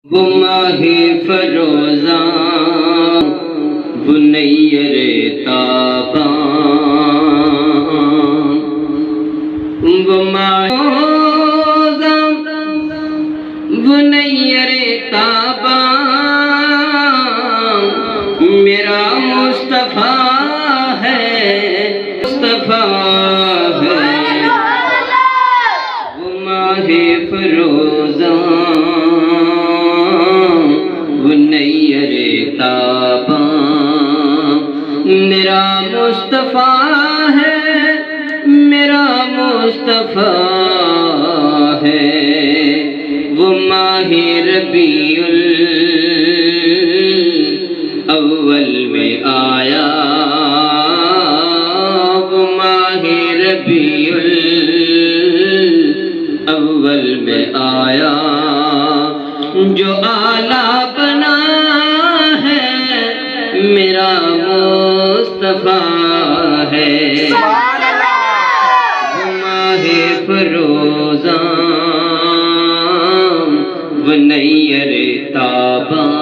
وہ ماہ فروزاں بنیر تاباں، وہ ماہ فروزاں بنیر تاباں، میرا مصطفیٰ ہے، مصطفیٰ ہے وہ ماہ فروزاں بنیر تاباں، میرا مصطفیٰ ہے، میرا مصطفیٰ ہے وہ ماہ ربیع الاول میں آیا، وہ ماہ ربیع الاول میں آیا، جو اعلیٰ بنا ہے میرا مصطفیٰ ہے، وہ ماہ فروزاں بنیر تاباں،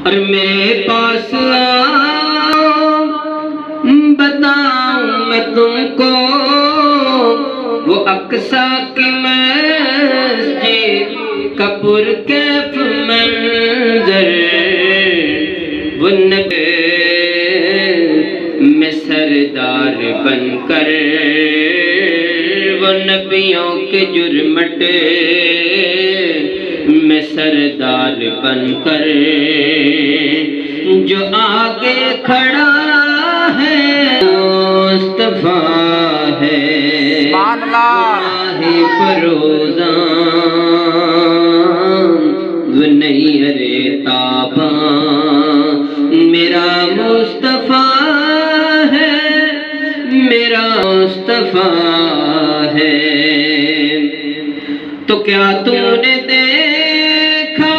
اور میرے پاس آؤ بتاؤں میں تم کو وہ اقصیٰ کی مسجد کا پرکیف منظر، وہ نبی میں سردار بن کر، وہ نبیوں کے جرمٹ میں سردار بن کر، جو آگے کھڑا ہے مصطفیٰ ہے، ماہ فروزاں بنیر تاباں، میرا مصطفیٰ ہے، میرا مصطفیٰ ہے، تو کیا تم نے دیکھا،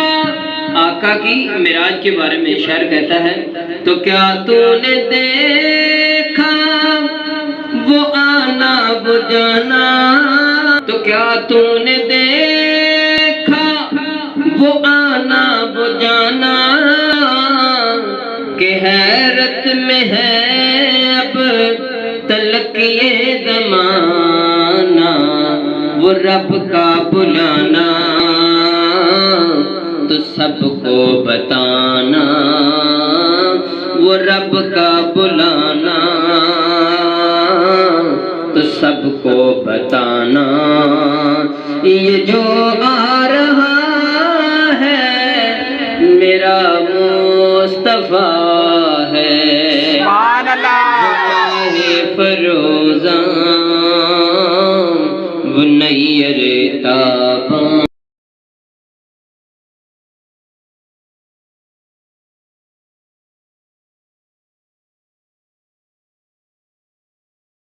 آقا کی معراج کے بارے میں شاعر کہتا ہے، تو کیا تم نے دیکھا وہ آنا وہ جانا، تو کیا تم نے دیکھا وہ آنا وہ جانا، کہ حیرت میں ہے اب تلک یہ زمانہ، وہ رب کا بلانا تو سب کو بتانا، وہ رب کا بلانا تو سب کو بتانا، یہ جو آ رہا ہے میرا مصطفیٰ ہے، ماہ فروزاں بنیر تاباں۔